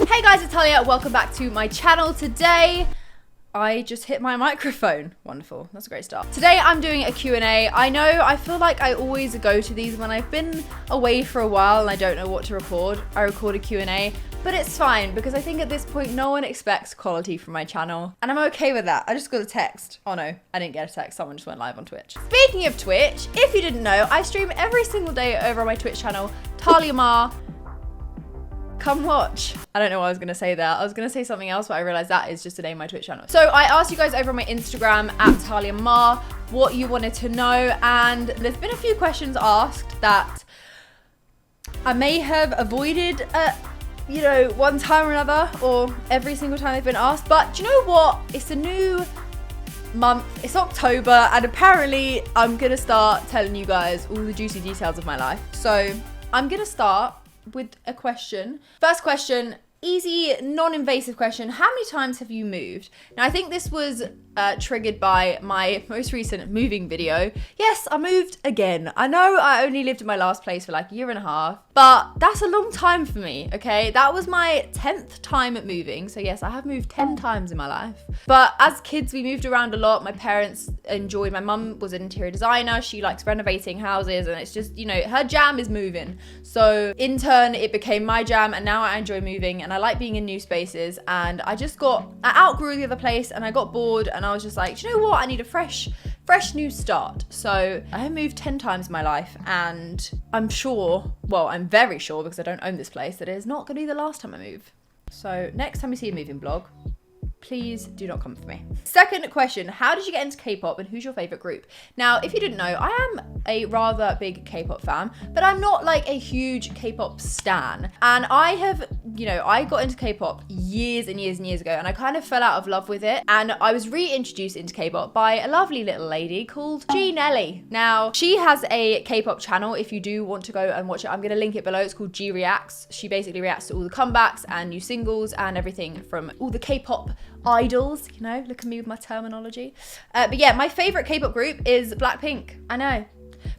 Hey guys, it's Talia. Welcome back to my channel. Today, I just hit my microphone. Wonderful. That's a great start. Today, I'm doing a Q&A. I know I feel like I always go to these when I've been away for a while and I don't know what to record. I record a Q&A, but it's fine because I think at this point, no one expects quality from my channel. And I'm okay with that. I just got a text. Oh no, I didn't get a text. Someone just went live on Twitch. Speaking of Twitch, if you didn't know, I stream every single day over on my Twitch channel, Talia. Come watch. I don't know what I was going to say there. I was going to say something else, but I realized that is just the name of my Twitch channel. So I asked you guys over on my Instagram at Talia what you wanted to know. And there's been a few questions asked that I may have avoided one time or another, or every single time they've been asked. But do you know what? It's a new month. It's October. And apparently I'm going to start telling you guys all the juicy details of my life. So I'm going to start with a question. First question, easy, non-invasive question. How many times have you moved? Now, I think this was triggered by my most recent moving video. Yes, I moved again. I know I only lived in my last place for like a year and a half, but that's a long time for me, okay? That was my 10th time at moving. So yes, I have moved 10 times in my life. But as kids, we moved around a lot. My parents enjoyed, my mum was an interior designer. She likes renovating houses and it's just, her jam is moving. So in turn, it became my jam and now I enjoy moving and I like being in new spaces. And I outgrew the other place and I got bored and I was just like, do you know what? I need a fresh new start. So I have moved 10 times in my life and I'm very sure because I don't own this place that it is not going to be the last time I move. So next time you see a moving vlog, please do not come for me. Second question, how did you get into K-pop and who's your favorite group? Now, if you didn't know, I am a rather big K-pop fan, but I'm not like a huge K-pop stan. And I have, I got into K-pop years and years and years ago and I kind of fell out of love with it. And I was reintroduced into K-pop by a lovely little lady called G Nelly. Now, she has a K-pop channel. If you do want to go and watch it, I'm going to link it below. It's called G Reacts. She basically reacts to all the comebacks and new singles and everything from all the K-pop idols, look at me with my terminology. But yeah, my favorite K-pop group is Blackpink. I know,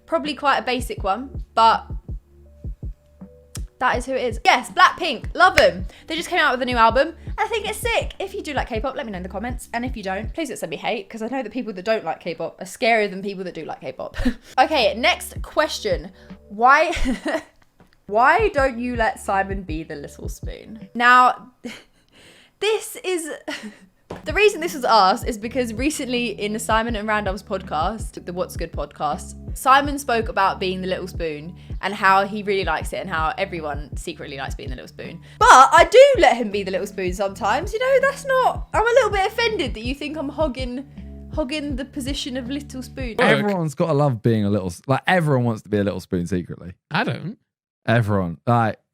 probably quite a basic one, but that is who it is. Yes, Blackpink, love them. They just came out with a new album. I think it's sick. If you do like K-pop, let me know in the comments. And if you don't, please don't send me hate, because I know that people that don't like K-pop are scarier than people that do like K-pop. Okay, next question. Why don't you let Simon be the little spoon? Now, this is... The reason this was asked is because recently in Simon and Randolph's podcast, the What's Good podcast, Simon spoke about being the little spoon and how he really likes it and how everyone secretly likes being the little spoon. But I do let him be the little spoon sometimes. I'm a little bit offended that you think I'm hogging the position of little spoon. Everyone's got to love being a little, everyone wants to be a little spoon secretly. I don't. Everyone.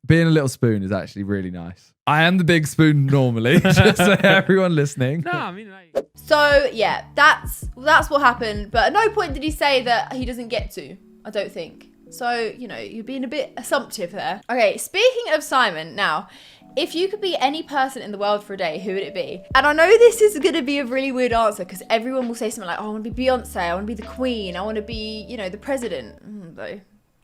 Being a little spoon is actually really nice. I am the big spoon normally, just so everyone listening. No, I mean, like... So yeah, that's what happened. But at no point did he say that he doesn't get to, I don't think. So, you're being a bit assumptive there. Okay, speaking of Simon, now, if you could be any person in the world for a day, who would it be? And I know this is going to be a really weird answer because everyone will say something like, oh, I want to be Beyonce, I want to be the Queen, I want to be, the president. Though,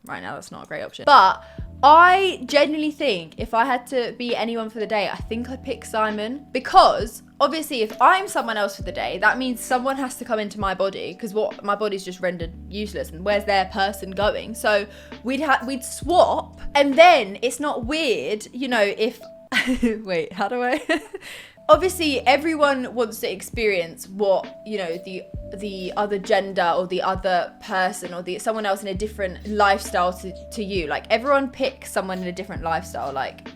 right now, that's not a great option. But I genuinely think if I had to be anyone for the day, I think I'd pick Simon, because obviously if I'm someone else for the day, that means someone has to come into my body because my body's just rendered useless and where's their person going? So we'd swap and then it's not weird, if, wait, how do I? Obviously, everyone wants to experience what, the other gender or the other person or someone else in a different lifestyle to you. Like, everyone picks someone in a different lifestyle.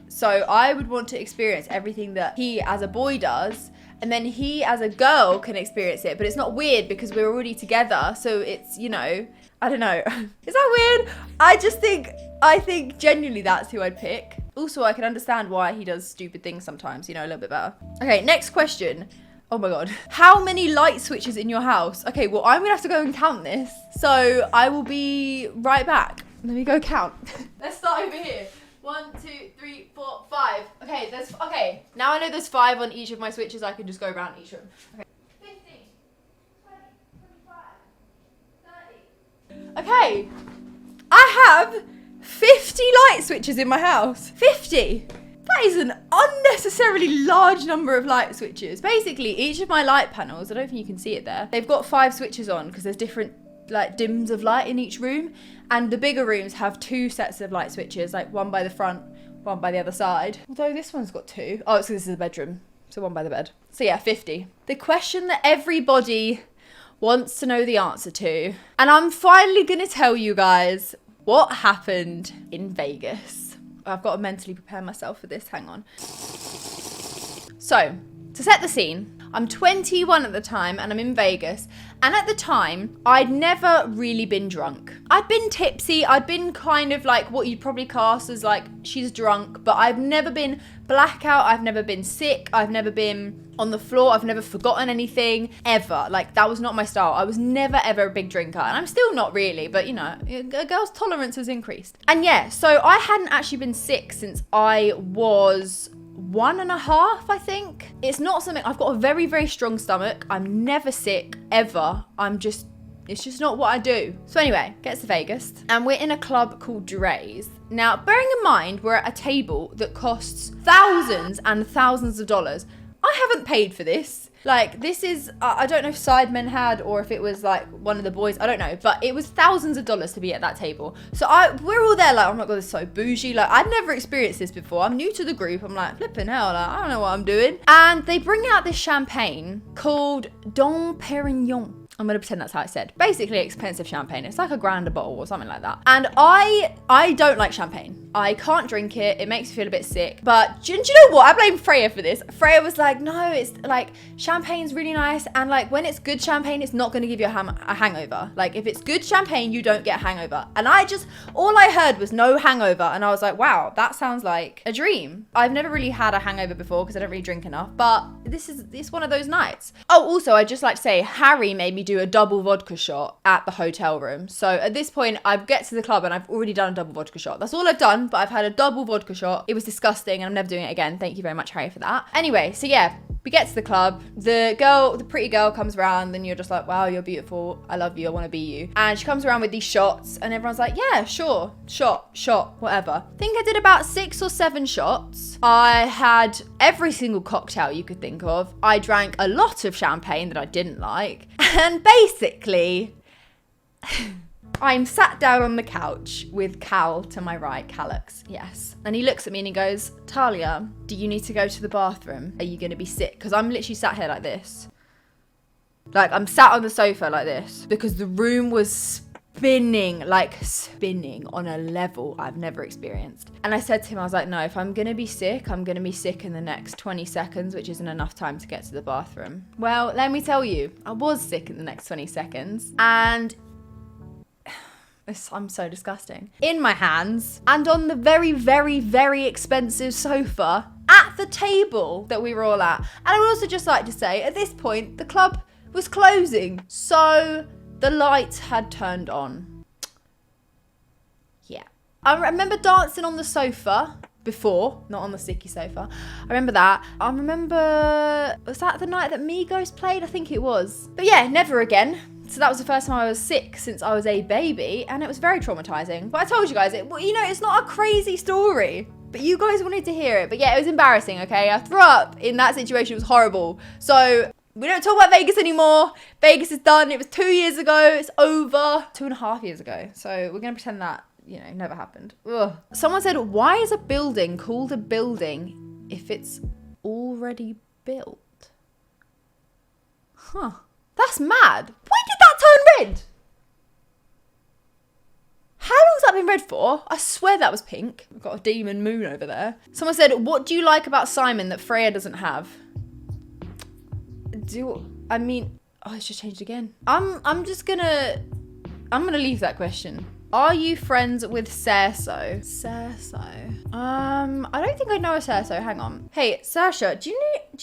So I would want to experience everything that he as a boy does, and then he as a girl can experience it. But it's not weird because we're already together. So it's, I don't know. Is that weird? I think genuinely that's who I'd pick. Also, I can understand why he does stupid things sometimes, a little bit better. Okay, next question. Oh my God. How many light switches in your house? Okay, well, I'm gonna have to go and count this. So I will be right back. Let me go count. Let's start over here. 1, 2, 3, 4, 5. Okay, now I know there's 5 on each of my switches. I can just go around each room. Okay. 15, 20, 25, 30. Okay, I have 50 light switches in my house. 50. That is an unnecessarily large number of light switches. Basically, each of my light panels, I don't think you can see it there, they've got 5 switches on because there's different like dims of light in each room. And the bigger rooms have 2 sets of light switches, like one by the front, one by the other side. Although this one's got 2. Oh, it's because this is the bedroom. So one by the bed. So yeah, 50. The question that everybody wants to know the answer to. And I'm finally going to tell you guys what happened in Vegas. I've got to mentally prepare myself for this. Hang on. So, to set the scene, I'm 21 at the time and I'm in Vegas. And at the time, I'd never really been drunk. I'd been tipsy. I'd been kind of like what you'd probably class as like, she's drunk. But I've never been blackout. I've never been sick. I've never been on the floor. I've never forgotten anything ever. Like, that was not my style. I was never ever a big drinker. And I'm still not really. But, you know, a girl's tolerance has increased. And yeah, so I hadn't actually been sick since I was 1.5, I think. It's not something, I've got a very, very strong stomach. I'm never sick, ever. It's just not what I do. So anyway, gets to Vegas and we're in a club called Dre's. Now, bearing in mind, we're at a table that costs thousands and thousands of dollars. I haven't paid for this. Like, this is, I don't know if Sidemen had or if it was like one of the boys, I don't know, but it was thousands of dollars to be at that table. So we're all there like, oh my God, this is so bougie. Like, I'd never experienced this before. I'm new to the group. I'm like, flipping hell, like, I don't know what I'm doing. And they bring out this champagne called Dom Perignon. I'm going to pretend that's how it's said. Basically, expensive champagne. It's like $1,000 a bottle or something like that. And I don't like champagne. I can't drink it. It makes me feel a bit sick. But do you know what? I blame Freya for this. Freya was like, no, it's like champagne's really nice. And like when it's good champagne, it's not going to give you a hangover. Like if it's good champagne, you don't get a hangover. And all I heard was no hangover. And I was like, wow, that sounds like a dream. I've never really had a hangover before because I don't really drink enough. But it's one of those nights. Oh, also, I'd just like to say, Harry made me do a double vodka shot at the hotel room. So at this point, I get to the club and I've already done a double vodka shot. That's all I've done, but I've had a double vodka shot. It was disgusting and I'm never doing it again. Thank you very much, Harry, for that. Anyway, so yeah, we get to the club. The pretty girl comes around and you're just like, wow, you're beautiful. I love you. I want to be you. And she comes around with these shots and everyone's like, yeah, sure. Shot, whatever. I think I did about 6 or 7 shots. I had every single cocktail you could think of. I drank a lot of champagne that I didn't like. And basically, I'm sat down on the couch with Cal to my right, Calix, yes. And he looks at me and he goes, Talia, do you need to go to the bathroom? Are you going to be sick? Because I'm literally sat here like this. Like, I'm sat on the sofa like this because the room was spinning on a level I've never experienced. And I said to him, I was like, no, if I'm going to be sick, I'm going to be sick in the next 20 seconds, which isn't enough time to get to the bathroom. Well, let me tell you, I was sick in the next 20 seconds and I'm so disgusting. In my hands and on the very, very, very expensive sofa at the table that we were all at. And I would also just like to say, at this point, the club was closing. So the lights had turned on. Yeah. I remember dancing on the sofa before, not on the sticky sofa. I remember that. Was that the night that Migos played? I think it was. But yeah, never again. So that was the first time I was sick since I was a baby, and it was very traumatizing. But I told you guys, it's not a crazy story, but you guys wanted to hear it. But yeah, it was embarrassing, okay? I threw up in that situation. It was horrible. So we don't talk about Vegas anymore. Vegas is done. It was 2 years ago. It's over. 2.5 years ago. So we're going to pretend that, never happened. Ugh. Someone said, why is a building called a building if it's already built? Huh. That's mad. Why did that turn red? How long's that been red for? I swear that was pink. We've got a demon moon over there. Someone said, what do you like about Simon that Freya doesn't have? It's just changed again. I'm gonna leave that question. Are you friends with Serso? I don't think I know a Serso. Hang on. Hey, Saoirse, do you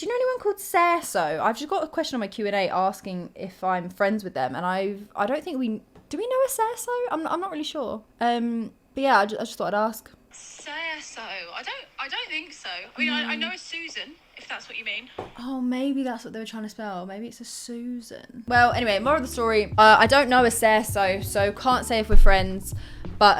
know anyone called Serso? I've just got a question on my Q&A asking if I'm friends with them, and I don't think do we know a Serso? I'm not really sure. But yeah, I just thought I'd ask. Serso? I don't think so. I mean, I know a Susan, if that's what you mean. Oh, maybe that's what they were trying to spell. Maybe it's a Susan. Well, anyway, more of the story. I don't know a Serso, so can't say if we're friends. But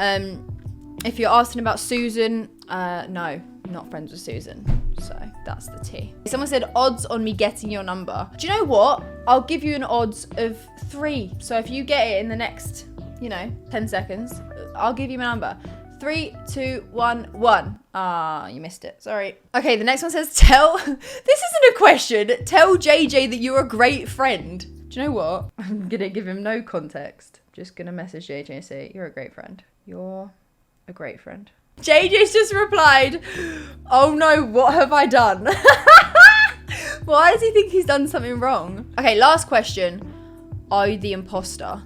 if you're asking about Susan, no. not friends with Susan. So that's the T. Someone said odds on me getting your number. Do you know what? I'll give you an odds of 3. So if you get it in the next, 10 seconds, I'll give you my number. 3, 2, 1, 1. Ah, you missed it. Sorry. Okay, the next one says, this isn't a question. Tell JJ that you're a great friend. Do you know what? I'm gonna give him no context. Just gonna message JJ and say, you're a great friend. You're a great friend. JJ's just replied, oh no, what have I done? Why does he think he's done something wrong? Okay, last question. Are you the imposter?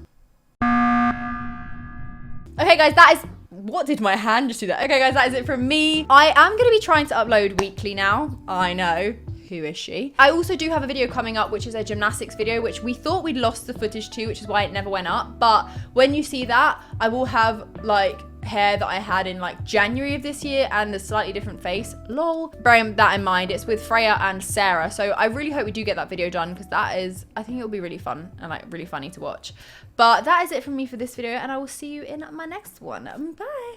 Okay, guys, that is... What did my hand just do that? Okay, guys, that is it from me. I am going to be trying to upload weekly now. I know. Who is she? I also do have a video coming up, which is a gymnastics video, which we thought we'd lost the footage to, which is why it never went up. But when you see that, I will have like hair that I had in like January of this year and a slightly different face. Lol. Bearing that in mind, it's with Freya and Sarah. So I really hope we do get that video done because that is, I think it'll be really fun and like really funny to watch. But that is it from me for this video and I will see you in my next one. Bye.